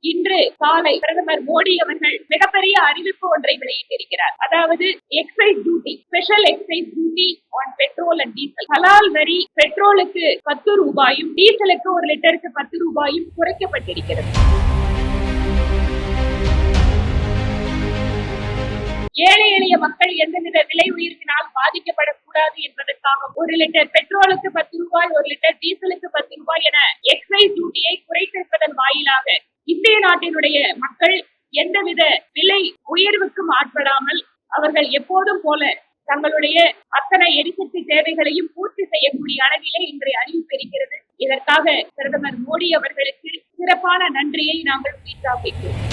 இன்று காலை பிரதமர் மோடி அவர்கள் மிகப்பெரிய அறிவிப்பு ஒன்றை வெளியிட்டிருக்கிறார். அதாவது excise duty, special excise duty on petrol and diesel. ஹலால் வரி பெட்ரோலுக்கு 10 ரூபாயும் டீசலுக்கு 1 லிட்டருக்கு 10 ரூபாயும் குறைக்கப்பட்டிருக்கிறது. ஏழை எளிய மக்கள் எந்தவித விலை உயர்வினால் பாதிக்கப்படக்கூடாது என்பதற்காக 1 லிட்டர் பெட்ரோலுக்கு 10 ரூபாய், 1 லிட்டர் டீசலுக்கு 10 ரூபாய் என எக்ஸைஸ் டியூட்டியை குறைத்திருப்பதன் வாயிலாக இந்திய நாட்டினுடைய மக்கள் எந்தவித விலை உயர்வுக்கும் ஆட்படாமல் அவர்கள் எப்போதும் போல தங்களுடைய அத்தனை எரிசக்தி தேவைகளையும் பூர்த்தி செய்யக்கூடிய அளவிலே இன்றைய அறிவிப்பு இருக்கிறது. இதற்காக பிரதமர் மோடி அவர்களுக்கு சிறப்பான நன்றியை நாங்கள் உரித்தாக்குகிறோம்.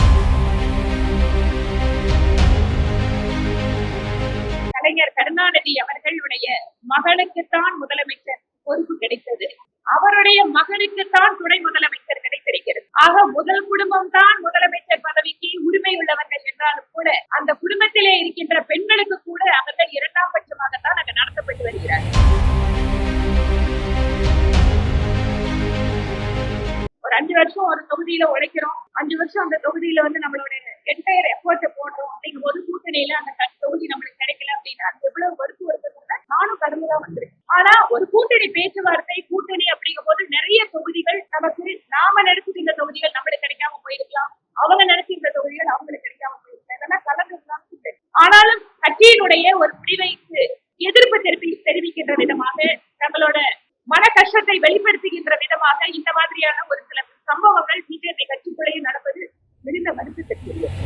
கலைஞர் கருணாநிதி அவர்களுடைய மகனுக்குத்தான் முதலமைச்சர் பொறுப்பு கிடைத்தது, அவருடைய மகனுக்குத்தான் துணை முதலமைச்சர் கிடைத்திருக்கிறது. ஆக முதல் குடும்பம் தான் முதலமைச்சர் பதவிக்கு உரிமை உள்ளவர்கள் என்றாலும் கூட அந்த குடும்பத்திலே இருக்கின்ற பெண்களுக்கு கூட அவர்கள் 2ஆம் பட்சமாகத்தான் அங்கு நடத்தப்பட்டு வருகிறார். ஒரு 5 வருஷம் ஒரு தொகுதியில உழைக்கிறோம், 5 வருஷம் அந்த தொகுதியில நம்மளுடைய என்டையர் எஃபர்ட் போடுறோம் அப்படிங்கும் போது கூட்டணியில அந்த தொகுதி நம்மளுக்கு கிடைக்கல அப்படின்னா எவ்வளவு வருத்தம் இருக்கிறது நானும் கடந்துதான் வந்திருக்கேன். ஆனா ஒரு கூட்டணி பேச்சுவார்த்தை, கூட்டணி அப்படிங்கும் போது நிறைய தொகுதிகள் நமக்கு, நாம நினைச்சிட்டு இந்த தொகுதிகள் நம்மளுக்கு கிடைக்காம போயிருக்கலாம், அவங்க நினைச்சு இந்த தொகுதிகள் அவங்களுக்கு கிடைக்காம போயிருக்கலாம், இதெல்லாம் கலந்துதான். ஆனாலும் கட்சியினுடைய ஒரு முடிவைக்கு எதிர்ப்பு தெரிவிக்கின்ற விதமாக, தங்களோட மன கஷ்டத்தை வெளிப்படுத்துகின்ற விதமாக இந்த மாதிரியான ஒரு சில சம்பவங்கள் பிஜேபி கட்சிக்குள்ளேயே நடப்பது மிகுந்த வருத்தத்திற்குரியது.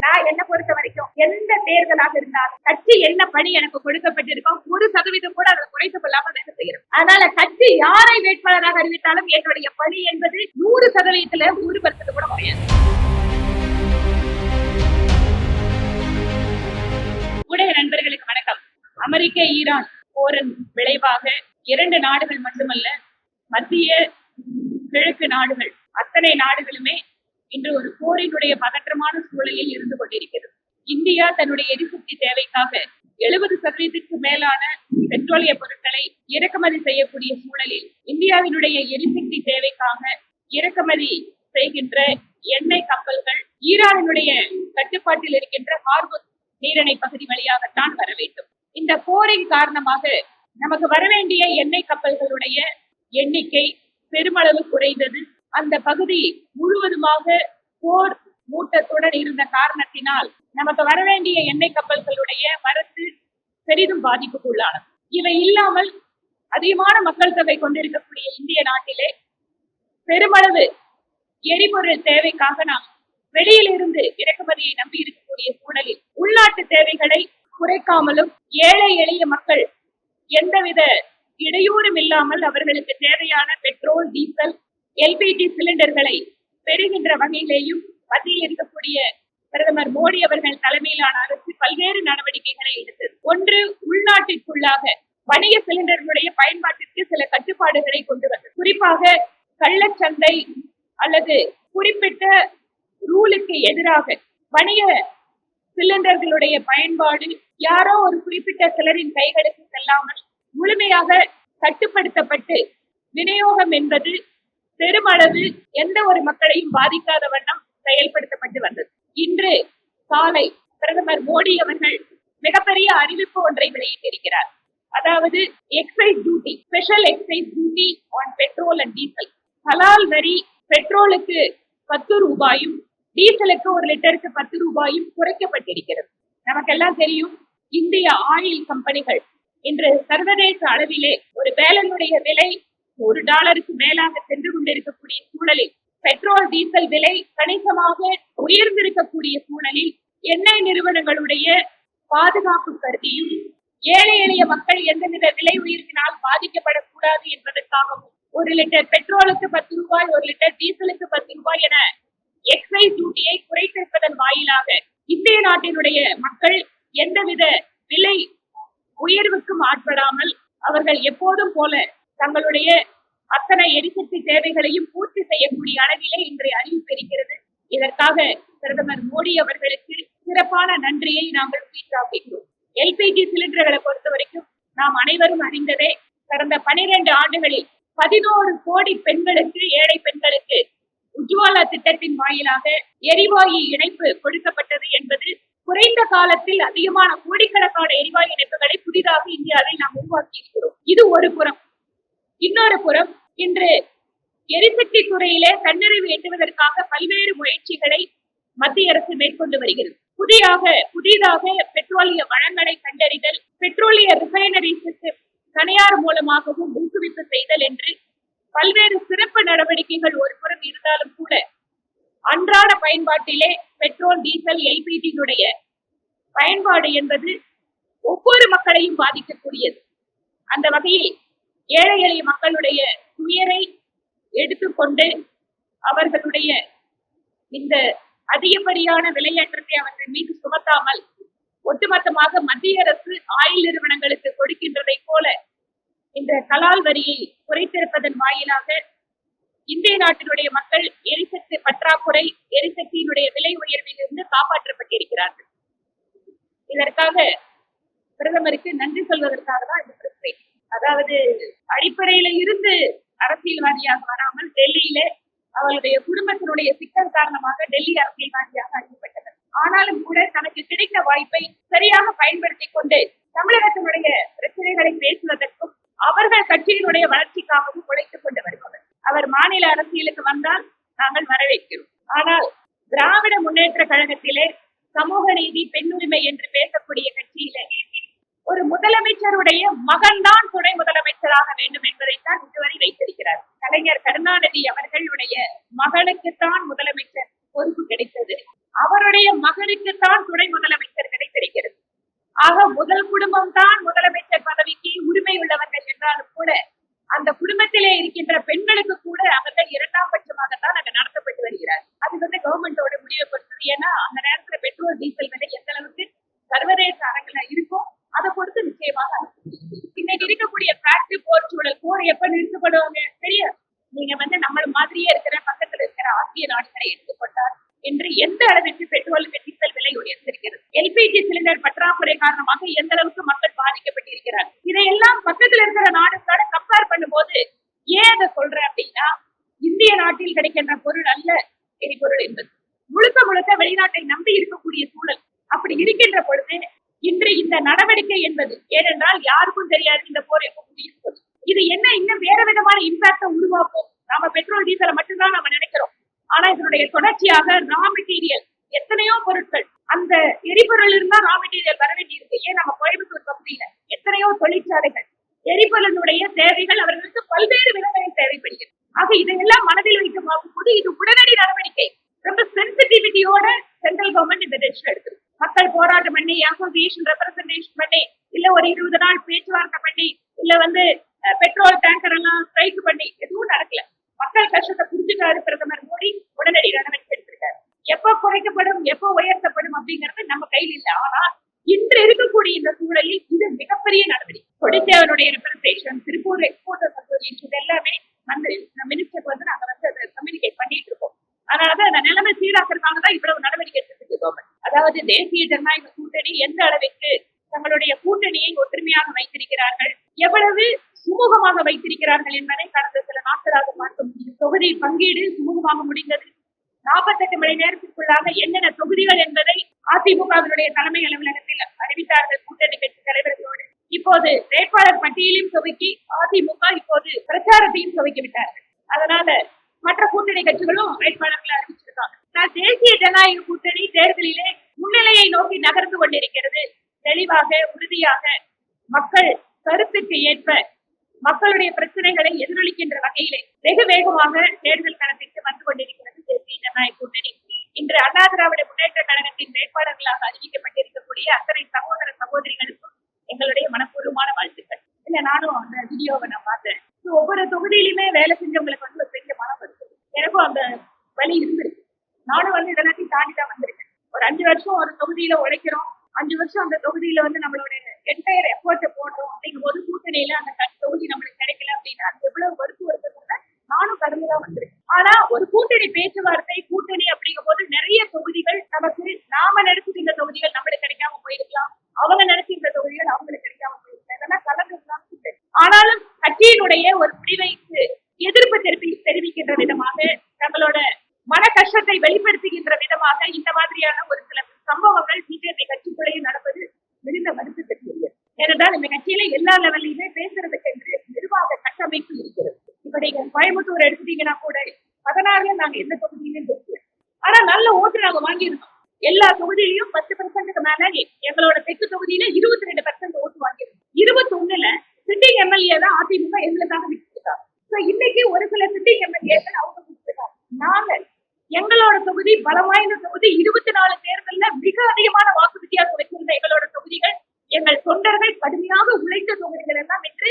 நான் என்ன பொறுத்த வரைக்கும் எந்த தேர்தலாக இருந்தாலும் கட்சி என்ன பணி எனக்கு கொடுக்கப்பட்டிருக்கோம் 1% கூட அதை குறைத்துக் கொள்ளாமல் வேலை செய்கிறோம். அதனால கட்சி யாரை வேட்பாளராக அறிவித்தாலும் என்னுடைய பணி என்பது 100%ல 1% கூட குறையாது. ஊடக நண்பர்களுக்கு வணக்கம். அமெரிக்க ஈரான் போரின் விளைவாக 2 நாடுகள் மட்டுமல்ல, மத்திய கிழக்கு நாடுகள் அத்தனை நாடுகளுமே இன்று ஒரு போரினுடைய பதற்றமான சூழலில் இருந்து கொண்டிருக்கிறது. இந்தியா தன்னுடைய எரிசக்தி தேவைக்காக 70%க்கு மேலான பெட்ரோலிய பொருட்களை இறக்குமதி செய்யக்கூடிய சூழலில் இந்தியாவினுடைய எரிசக்தி தேவைக்காக இறக்குமதி செய்கின்ற எண்ணெய் கப்பல்கள் ஈரானினுடைய கட்டுப்பாட்டில் இருக்கின்ற ஹார்முஸ் நீரிணை பகுதி வழியாகத்தான் வர வேண்டும். இந்த போரின் காரணமாக நமக்கு வரவேண்டிய எண்ணெய் கப்பல்களுடைய எண்ணிக்கை பெருமளவு குறைந்தது. அந்த பகுதி முழுவதுமாக போர் மூட்டத்துடன் இருந்த காரணத்தினால் நமக்கு வரவேண்டிய எண்ணெய் கப்பல்களுடைய வரத்து பெரிதும் பாதிப்புக்குள்ளானது. இவை இல்லாமல் அதிகமான மக்கள் தொகை கொண்டிருக்கக்கூடிய இந்திய நாட்டிலே பெருமளவு எரிபொருள் தேவைக்காக நாம் வெளியில் இருந்து இறக்குமதியை நம்பி இருக்கக்கூடிய சூழலில் உள்நாட்டு தேவைகளை குறைக்காமலும் ஏழை எளிய மக்கள் எந்தவித இடையூறும் இல்லாமல் அவர்களுக்கு தேவையான பெட்ரோல், டீசல், எல்பிஜி சிலிண்டர்களை பெறுகின்ற வகையிலேயும் மத்தியில் இருக்கக்கூடிய பிரதமர் மோடி அவர்கள் தலைமையிலான அரசு பல்வேறு நடவடிக்கைகளை எடுத்தது. ஒன்று, உள்நாட்டிற்குள்ளாக வணிக சிலிண்டர்களுடைய பயன்பாட்டிற்கு சில கட்டுப்பாடுகளை கொண்டு வந்தது. குறிப்பாக கள்ளச்சந்தை அல்லது குறிப்பிட்ட ரூலுக்கு எதிராக வணிக சிலிண்டர்களுடைய பயன்பாடு யாரோ ஒரு குறிப்பிட்ட சிலரின் கைகளுக்கு செல்லாமல் முழுமையாக கட்டுப்படுத்தப்பட்டு விநியோகம் என்பது பெருமளவு எந்த ஒரு மக்களையும் பாதிக்காத வண்ணம் செயல்படுத்தப்பட்டு வந்தது. இன்று காலை பிரதமர் மோடி அவர்கள் மிகப்பெரிய அறிவிப்பு ஒன்றை வெளியிட்டிருக்கிறார். அதாவது excise duty, special excise duty on petrol and diesel. ஹலால் வரி பெட்ரோலுக்கு 10 ரூபாயும் டீசலுக்கு 1 லிட்டருக்கு 10 ரூபாயும் குறைக்கப்பட்டிருக்கிறது. நமக்கெல்லாம் தெரியும், இந்திய ஆயில் கம்பெனிகள் இன்று சர்வதேச அளவிலே ஒரு பேலனுடைய விலை $1 மேலாக சென்று கொண்டிருக்கக்கூடிய சூழலில், பெட்ரோல் டீசல் விலை கணிசமாக உயர்ந்திருக்கக்கூடிய சூழலில் எண்ணெய் நிறுவனங்களுடைய பாதுகாப்பு கருதியும் ஏழை எளிய மக்கள் எந்தவித விலை உயர்வினால் பாதிக்கப்படக்கூடாது என்பதற்காகவும் 1 லிட்டர் பெட்ரோலுக்கு 10 ரூபாய், 1 லிட்டர் டீசலுக்கு 10 ரூபாய் என எக்ஸைஸ் டியூட்டியை குறைத்திருப்பதன் வாயிலாக இந்திய நாட்டினுடைய மக்கள் எந்தவித விலை உயர்வுக்கும் ஆட்படாமல் அவர்கள் எப்போதும் போல தங்களுடைய அத்தனை எரிசக்தி தேவைகளையும் பூர்த்தி செய்யக்கூடிய அளவிலே இன்றைய அறிவிப்பு இருக்கிறது. இதற்காக பிரதமர் மோடி அவர்களுக்கு சிறப்பான நன்றியை நாங்கள் உரித்தாக்குகிறோம். எல்பிஜி சிலிண்டர்களை பொறுத்த வரைக்கும் நாம் அனைவரும் அறிந்ததே, கடந்த 12 ஆண்டுகளில் 11 கோடி பெண்களுக்கு, ஏழை பெண்களுக்கு உஜ்வாலா திட்டத்தின் வாயிலாக எரிவாயு இணைப்பு கொடுக்கப்பட்டது என்பது குறைந்த காலத்தில் அதிகமான கோடிக்கணக்கான எரிவாயு இணைப்புகளை புதிதாக இந்தியாவில் நாம் உருவாக்கி இருக்கிறோம். இது ஒரு புறம். இன்னொரு புறம், இன்று எரிசக்தி துறையிலே தன்னிறைவு எட்டுவதற்காக பல்வேறு முயற்சிகளை மத்திய அரசு மேற்கொண்டு வருகிறது. புதிதாக பெட்ரோலிய வளங்களை கண்டறிதல், பெட்ரோலிய ரிஃபைனரிஸுக்கு தனியார் மூலமாகவும் ஊக்குவிப்பு செய்தல் என்று பல்வேறு சிறப்பு நடவடிக்கைகள் ஒரு புறம் இருந்தாலும் கூட அன்றாட பயன்பாட்டிலே பெட்ரோல், டீசல், எல்பிஜியினுடைய பயன்பாடு என்பது ஒவ்வொரு மக்களையும் பாதிக்கக்கூடியது. அந்த வகையில் ஏழை எளிய மக்களுடைய துயரை எடுத்துக்கொண்டு அவர்களுடைய இந்த அதிகப்படியான விலையேற்றத்தை அவர்கள் மீது சுமத்தாமல் ஒட்டுமொத்தமாக மத்திய அரசு ஆயில் நிறுவனங்களுக்கு கொடுக்கின்றதை போல இந்த கலால் வரியை குறைத்திருப்பதன் வாயிலாக இந்திய நாட்டினுடைய மக்கள் எரிசக்தி பற்றாக்குறை, எரிசக்தியினுடைய விலை உயர்விலிருந்து காப்பாற்றப்பட்டிருக்கிறார்கள். இதற்காக பிரதமருக்கு நன்றி சொல்வதற்காக தான் இந்த பிரச்சனை. அதாவது அடிப்படையில இருந்து அரசியல்வாதியாக வராமல் டெல்லியில அவருடைய குடும்பத்தினுடைய சிக்கல் காரணமாக டெல்லி அரசியல்வாதியாக அறியப்பட்டனர். ஆனாலும் கூட தனக்கு கிடைத்த வாய்ப்பை சரியாக பயன்படுத்திக் கொண்டு தமிழகத்தினுடைய பிரச்சனைகளை பேசுவதற்கும் அவர்கள் கட்சியினுடைய வளர்ச்சிக்காகவும் உழைத்துக் கொண்டு வருபவர். அவர் மாநில அரசியலுக்கு வந்தால் நாங்கள் வரவேற்கிறோம். ஆனால் திராவிட முன்னேற்ற கழகத்திலே சமூக நீதி, பெண் உரிமை என்று பேசக்கூடிய கட்சியிலே ஒரு முதலமைச்சருடைய மகன் தான் துணை முதலமைச்சராக வேண்டும் என்பதைத்தான் இதுவரை வைத்திருக்கிறார். கலைஞர் கருணாநிதி அவர்களுடைய மகனுக்குத்தான் முதலமைச்சர் பொறுப்பு கிடைத்தது, அவருடைய மகனுக்குத்தான் துணை முதலமைச்சர் கிடைத்திருக்கிறது. ஆக முதல் குடும்பம் தான் முதலமைச்சர் பதவிக்கு உரிமை உள்ளவர்கள் என்றாலும் கூட அந்த குடும்பத்திலே இருக்கின்ற பெண்களுக்கு கூட அவர்கள் இரண்டாம் பட்சமாகத்தான் அங்க நடத்தப்பட்டு வருகிறார். அது கவர்மெண்டோட முடிவை பொறுத்தது. ஏன்னா அந்த நேரத்துல பெட்ரோல், டீசல் விலை எந்த அளவுக்கு சர்வதேச அரங்குல இருக்கும் அதை பொறுத்து நிச்சயமாக இன்னைக்கு இருக்கக்கூடிய ஃபேக்டரி போர் சூழல், போர் எப்ப நிறுத்தப்படுவாங்க தெரியாது. நீங்க நம்மள மாதிரியே இருக்கிற பக்கத்துல இருக்கிற ஆசிய நாடுகளை எடுத்துக்கொண்டார் என்று எந்த அளவிற்கு பெட்ரோல், டீசல் விலை உயர்ந்திருக்கிறது, எல்பிஜி சிலிண்டர் பற்றாக்குறை காரணமாக எந்த அளவுக்கு மக்கள் பாதிக்கப்பட்டிருக்கிறார். இதையெல்லாம் பக்கத்துல இருக்கிற நாடுகளோட கம்பேர் பண்ணும்போது ஏன் அதை சொல்றேன் அப்படின்னா, இந்திய நாட்டில் கிடைக்கின்ற பொருள் அல்ல எரிபொருள் என்பது, முழுக்க முழுக்க வெளிநாட்டை நம்பி இருக்கக்கூடிய சூழல். அப்படி இருக்கின்ற பொழுது இன்று இந்த நடவடிக்கை என்பது, ஏனென்றால் யாருக்கும் தெரியாது இந்த போர் எப்ப முடியும், இது என்ன இன்னும் வேற விதமான இம்பாக்ட உருவாக்கும். நாம பெட்ரோல், டீசலை மட்டும்தான் நம்ம நினைக்கிறோம். ஆனா இதனுடைய தொடர்ச்சியாக ரா மெட்டீரியல், எத்தனையோ பொருட்கள் அந்த எரிபொருள் இருந்தா ரா மெட்டீரியல் வர வேண்டி இருக்கு. ஏன் நம்ம கோயம்புத்தூர் பகுதியில எத்தனையோ தொழிற்சாலைகள், எரிபொருளுடைய தேவைகள் அவர்களுக்கு பல்வேறு விதங்களில் தேவைப்படுகிறது. ஆக இதையெல்லாம் மனதில் வைத்து பார்க்கும்போது இது உடனடி நடவடிக்கை. ரொம்ப சென்சிட்டிவிட்டியோட சென்ட்ரல் கவர்மெண்ட் இந்த டெசிஷன் எடுத்து மக்கள் போராட்டம் பண்ணி, அசோசியேஷன் ரெப்ரசன்டேஷன் பண்ணி, இல்ல ஒரு 20 நாள் பேச்சுவார்த்தை பண்ணி, இல்ல பெட்ரோல் டேங்கர் எல்லாம் ஸ்ட்ரைக் பண்ணி எதுவும் நடக்கல. மக்கள் கஷ்டத்தை புரிஞ்சுட்டாரு பிரதமர் மோடி, உடனடி நடவடிக்கை எடுத்திருக்காரு. எப்போ குறைக்கப்படும், எப்போ உயர்த்தப்படும் அப்படிங்கிறது நம்ம கையில் இல்லை. ஆனா இன்று இருக்கக்கூடிய இந்த சூழலில் இது மிகப்பெரிய நடவடிக்கை. கொடித்தேவனுடைய ரெப்ரசன்டேஷன், திருப்பூர் எக்ஸ்போர்ட்டர்ஸ் அசோசியேஷன், இது எல்லாமே மினிஸ்டருக்கு நாங்க அதை கம்யூனிகேட் பண்ணிட்டு இருக்கோம். அதனாலதான் அந்த நிலைமை சீராக்கிறதுக்காக தான் இவ்வளவு நடவடிக்கை எடுத்திருக்கு கவர்மெண்ட். அதாவது தேசிய ஜனநாயக கூட்டணி எந்த அளவிற்கு தங்களுடைய கூட்டணியை ஒற்றுமையாக வைத்திருக்கிறார்கள், எவ்வளவு சுமூகமாக வைத்திருக்கிறார்கள் என்பதை கடந்த சில நாட்களாக பார்க்க முடியும். தொகுதி பங்கீடு சுமூகமாக முடிந்தது. 48 மணி நேரத்திற்குள்ளாக என்னென்ன தொகுதிகள் என்பதை அதிமுகவினுடைய தலைமை அலுவலகத்தில் அறிவித்தார்கள் கூட்டணி கட்சி தலைவர்களோடு. இப்போது வேட்பாளர் பட்டியலையும் துவக்கி அதிமுக இப்போது பிரச்சாரத்தையும் துவக்கிவிட்டார்கள். அதனால மற்ற கூட்டணி கட்சிகளும் வேட்பாளர்களை அறிவிச்சிருக்காங்க. தேசிய ஜனநாயக கூட்டணி தேர்தலிலே முன்னிலையை நோக்கி நகர்ந்து கொண்டிருக்கிறது. தெளிவாக, உறுதியாக, மக்கள் கருத்துக்கு ஏற்ப மக்களுடைய பிரச்சனைகளை எதிரொலிக்கின்ற வகையிலே வெகு வேகமாக தேர்தல் களத்திற்கு வந்து கொண்டிருக்கிறது தேசிய ஜனநாயக கூட்டணி. இன்று அண்ணா திராவிட முன்னேற்ற கழகத்தின் வேட்பாளர்களாக அறிவிக்கப்பட்டிருக்கக்கூடிய அத்தனை சகோதர சகோதரிகளுக்கும் எங்களுடைய மனப்பூர்வமான வாழ்த்துக்கள். இல்ல நானும் அந்த வீடியோவை நான் பார்த்தேன். ஒவ்வொரு தொகுதியிலுமே வேலை செஞ்சவங்களுக்கு ஒரு பெரிய மனம் இருக்கு. எனக்கும் அந்த வழி இருந்திருக்கு. நானும் இதெல்லாத்தையும் தாண்டி தான் வந்திருக்கேன். ஒரு 5 வருஷம் ஒரு தொகுதியில உழைக்கிறோம், 5 வருஷம் அந்த தொகுதியில நம்மளோட என்டையர் எஃபோர்ட்டை போடுறோம் அப்படிங்கும் போது கூட்டணியில அந்த தொகுதி நம்மளுக்கு கிடைக்கல அப்படின்னா எவ்வளவு வருத்தம் இருக்கிறத நானும் கடந்துதான் வந்திருக்கேன். ஆனா ஒரு கூட்டணி பேச்சுவார்த்தை, கூட்டணி அப்படிங்கும் போது நிறைய தொகுதிகள் நமக்கு, நாம நினைச்சிட்டு இந்த தொகுதிகள் நம்மளுக்கு கிடைக்காம போயிருக்கலாம், அவங்க நினைச்சு இந்த தொகுதிகள் அவங்களுக்கு கிடைக்காம போயிருக்கலாம். இதெல்லாம் கலந்துதான். ஆனாலும் கட்சியினுடைய ஒரு முடிவைக்கு எல்லா லெவல்லையுமே பேசுறதுக்கு என்று நிர்வாக கட்டமைப்பு இருக்கிறது. இப்ப நீங்க கோயம்புத்தூர் எடுத்துட்டீங்கன்னா கூட 16ல நாங்க எந்த தொகுதியிலும் பேசல. ஆனா நல்ல ஓட்டு நாங்க வாங்கியிருந்தோம். எல்லா தொகுதியிலையும் 10% மேல எங்களோட தெற்கு தொகுதியில 22% ஓட்டு வாங்கியிருந்தோம். 21ல சிட்டிங் எம்எல்ஏ தான் அதிமுக எங்களுக்காக விட்டுருக்காங்க. இன்னைக்கு ஒரு சில சிட்டிங் எம்எல்ஏக்கள் அவங்க விட்டுருக்காங்க. நாங்க எங்களோட தொகுதி பலம் வாய்ந்த தொகுதி. 24 தேர்தல்ல மிக அதிகமான வாக்கு வித்தியாசம் வச்சிருந்த எங்களோட தொகுதிகள், எங்கள் தொண்டர்கள் கடுமையாக உழைத்த தொகுதிகள் எல்லாம் வென்று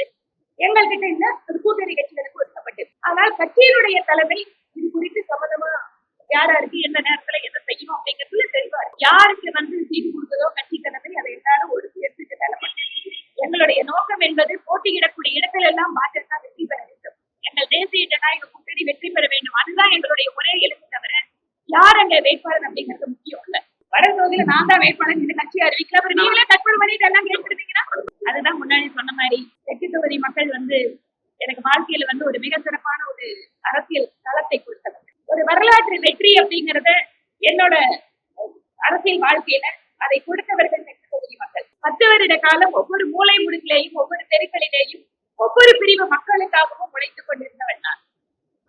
எங்கள்கிட்ட இல்ல கூட்டணி கட்சிகளுக்கு ஒதுக்கப்பட்டது. ஆனால் கட்சியினுடைய தலைமை இது குறித்து சம்மதமா யாராருக்கு எந்த நேரத்துல என்ன செய்யணும் அப்படிங்கிறதுல தெரிவார். யாருக்கு சீட்டு கொடுத்ததோ கட்சி தலைமை அதை எல்லாரும் ஒரு சேர்த்துட்டு தலைப்பட்டு எங்களுடைய நோக்கம் என்பது போட்டியிடக்கூடிய இடத்துல எல்லாம் பாஜக வெற்றி பெற வேண்டும், எங்கள் தேசிய ஜனநாயக கூட்டணி வெற்றி பெற வேண்டும். அதுதான் எங்களுடைய ஒரே இலக்கு தவிர யார் அங்க வேட்பாளர் அப்படிங்கிறது முக்கியம் இல்ல. வடதொகுதியில நான் தான் வேட்பாளர் இந்த கட்சி அறிவிக்கல, அப்புறம் நீங்களே கற்பனை பண்ணிட்டு எல்லாம் கேட்டுருந்தீங்கன்னா அதுதான் முன்னாடி சொன்ன மாதிரி தெற்கு தொகுதி மக்கள் எனக்கு வாழ்க்கையில ஒரு மிக சிறப்பான ஒரு அரசியல் தளத்தை கொடுத்தவர். ஒரு வரலாற்று வெற்றி அப்படிங்கறத என்னோட அரசியல் வாழ்க்கையில அதை கொடுத்தவர்கள் தெற்கு தொகுதி மக்கள். 10 வருட காலம் ஒவ்வொரு மூலை முடுக்கிலேயும் ஒவ்வொரு தெருக்களிலேயும் ஒவ்வொரு பிரிவு மக்களுக்காகவும் உழைத்துக் கொண்டிருந்தவன் நான்.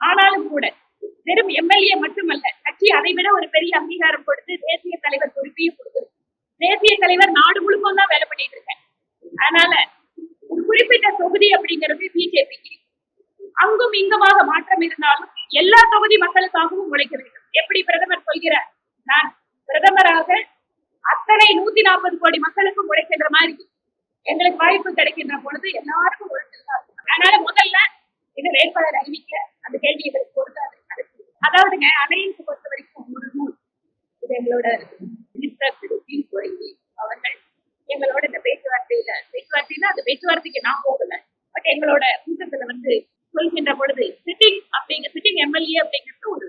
ஆனாலும் கூட வெறும் எம்எல்ஏ மட்டுமல்ல, கட்சி அதை விட ஒரு பெரிய அங்கீகாரம் கொடுத்து தேசிய தலைவர் பொறுப்பையும் கொடுத்து தேசிய தலைவர் நாடு முழுக்கும் தான் வேலை பண்ணிட்டு இருக்கேன். அதனால ஒரு குறிப்பிட்ட தொகுதி அப்படிங்கிறது பிஜேபிக்கு அங்கும் இங்குமாக மாற்றம் இருந்தாலும் எல்லா தொகுதி மக்களுக்காகவும் உழைக்க வேண்டும். எப்படி பிரதமர் சொல்கிறார், நான் பிரதமராக அத்தனை 140 கோடி மக்களுக்கும் உழைக்கின்ற மாதிரி எங்களுக்கு வாய்ப்பு கிடைக்கின்ற பொழுது எல்லாருக்கும் உழைச்சிருக்காங்க. அதனால முதல்ல இது வேட்பாளர் அறிவிக்கல, அந்த கேள்விகளுக்கு பொறுத்தாது. அதாவதுங்க அலையன்ஸ் பொறுத்த வரைக்கும் ஒரு நூல் இது எங்களோட அவர்கள் எங்களோட இந்த பேச்சுவார்த்தைன்னா அந்த பேச்சுவார்த்தைக்கு நான் போகல, பட் எங்களோட கூட்டத்துல சொல்கின்ற பொழுது சிட்டிங் எம்எல்ஏ அப்படிங்கிறது ஒரு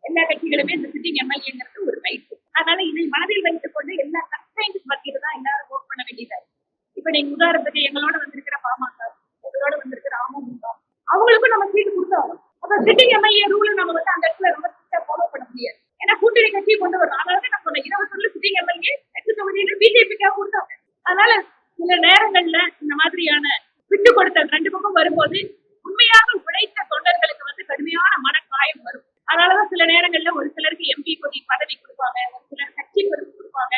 எல்லா கட்சிகளுமே இந்த சிட்டிங் எம்எல்ஏங்கிறது ஒரு ரைட். அதனால இதை மனதில் வைத்துக் கொண்டு எல்லா கன்ஸ்ட்ரைன்ஸ் மத்தியில தான் எல்லாரும் ஒர்க் பண்ண வேண்டியதா இருக்கு. இப்ப நீங்க உதாரணத்துக்கு எங்களோட வந்திருக்கிற பாமக, எங்களோட வந்திருக்கிற அமமுக, அவங்களுக்கும் நம்ம சீட்டு கொடுத்தாலும் அப்ப சிட்டிங் எம்எல்ஏ ரூல் நம்ம அந்த இடத்துல ரொம்ப ஃபாலோ பண்ண முடியாது. ஏன்னா கூட்டணி கட்சியை கொண்டு வரணும். அதனால நான் சொன்ன 20 சிட்டிங் எம்எல்ஏ தெற்கு தொகுதியில பிஜேபிக்காக கொடுத்தாங்க. அதனால சில நேரங்கள்ல இந்த மாதிரியான விட்டு கொடுத்தல் 2 பக்கம் வரும்போது உண்மையாக உழைத்த தொண்டர்களுக்கு கடுமையான மனக்காயம் வரும். அதனாலதான் சில நேரங்கள்ல ஒரு சிலருக்கு எம்பி பதவி கொடுப்பாங்க, ஒரு சிலர் கட்சி பொறுப்பு கொடுப்பாங்க,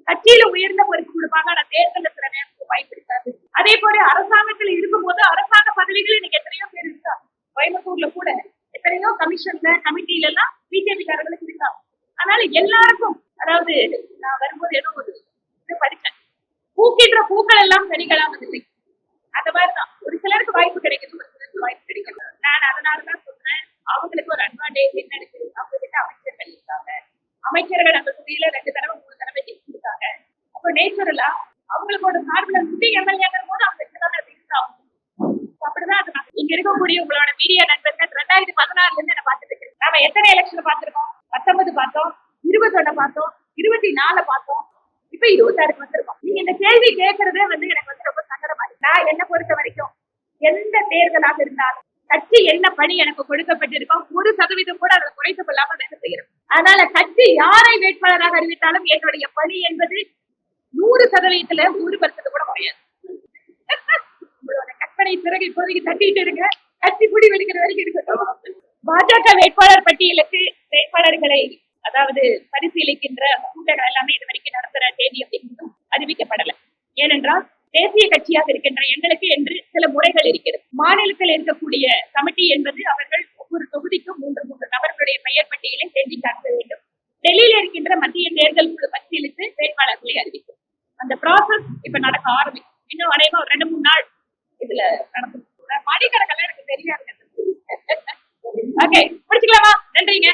கட்சியில உயர்ந்த பொறுப்பு கொடுப்பாங்க. ஆனா தேர்தலில் சில நேரத்துக்கு வாய்ப்பு இருக்காது. அதே போல அரசாங்கத்துல இருக்கும்போது அரசாங்க பதவிகள் இன்னைக்கு எத்தனையோ பேர் இருக்காங்க. கோயம்புத்தூர்ல கூட எத்தனையோ கமிஷன்ல கமிட்டில எல்லாம் பிஜேபி காரர்களுக்கு இருக்காங்க. அதனால எல்லாருக்கும், அதாவது நான் வரும்போது ஏதோ ஒரு படிச்சேன், பூக்கின்ற பூக்கள் எல்லாம் கனிகளாம் இல்லை. அந்த மாதிரிதான் ஒரு சிலருக்கு வாய்ப்பு கிடைக்குது, ஒரு சிலருக்கு வாய்ப்பு கிடைக்கல. நான் அதனாலதான் சொல்றேன், அவங்களுக்கு ஒரு அட்வான்டேஜ் என்ன இருக்கு, அவங்க கிட்ட அமைச்சர்கள் இருக்காங்க. அமைச்சர்கள் அந்த தொகுதியில 2 தடவை 3 தடவை ஜெயிச்சிருக்காங்க. அப்போ நேச்சுரலா அவங்களுக்கு ஒரு சார்பில் சிட்டி எம்எல்ஏங்கிற போது அவங்க இருந்தாங்க. அப்படிதான் அது இங்க இருக்கக்கூடிய உங்களோட மீடியா நண்பர்கள் 2016ல இருந்து என்ன பார்த்துட்டு இருக்கு. நாம எத்தனை எலெக்ஷன் பார்த்திருக்கோம்? 19 பார்த்தோம், 21 பார்த்தோம், 24 பார்த்தோம், இப்ப 26 வந்திருக்கோம். நீங்க இந்த கேள்வி கேட்கறதே எனக்கு ரொம்ப சங்கடமா இருக்கு. நான் என்ன பொறுத்த வரைக்கும் எந்த தேர்தலாக இருந்தாலும் கட்சி என்ன பணி எனக்கு கொடுக்கப்பட்டிருக்கோம் 1% கூட அதை குறைத்துக் கொள்ளாம வேலை செய்யறோம். அதனால கட்சி யாரை வேட்பாளராக அறிவித்தாலும் என்னுடைய பணி என்பது 100%ல 1% கூட குறையாது. உங்களோட கற்பனை பிறகு இப்போதைக்கு தட்டிட்டு இருக்க, கட்சி குடி வெடிக்கிற வரைக்கும் இருக்கட்டும். பாஜக வேட்பாளர் பட்டியலுக்கு வேட்பாளர்களை அதாவது பரிசீலிக்கின்ற கூட்டங்கள் எல்லாமே இது வரைக்கும் நடத்துற தேதி அப்படிங்கிறதும் அறிவிக்கப்படல. ஏனென்றால் தேசிய கட்சியாக இருக்கின்ற எங்களுக்கு என்று சில முறைகள் இருக்கிறது. மாநிலத்தில் இருக்கக்கூடிய கமிட்டி என்பது அவர்கள் ஒவ்வொரு தொகுதிக்கும் 3 நபர்களுடைய பெயர் பட்டியலை தேடி காட்ட வேண்டும். டெல்லியில இருக்கின்ற மத்திய தேர்தல் குழு பரிசீலித்து வேட்பாளர்களை அறிவிக்கும். அந்த ப்ராசஸ் இப்ப நடக்க ஆரம்பிக்கும். இன்னும் அநேகமா ஒரு 2-3 நாள் இதுல நடக்கும். மணிக்கணக்கெல்லாம் எனக்கு தெரியாது. ஓகே, முடிச்சுக்கலாமா? நன்றிங்க.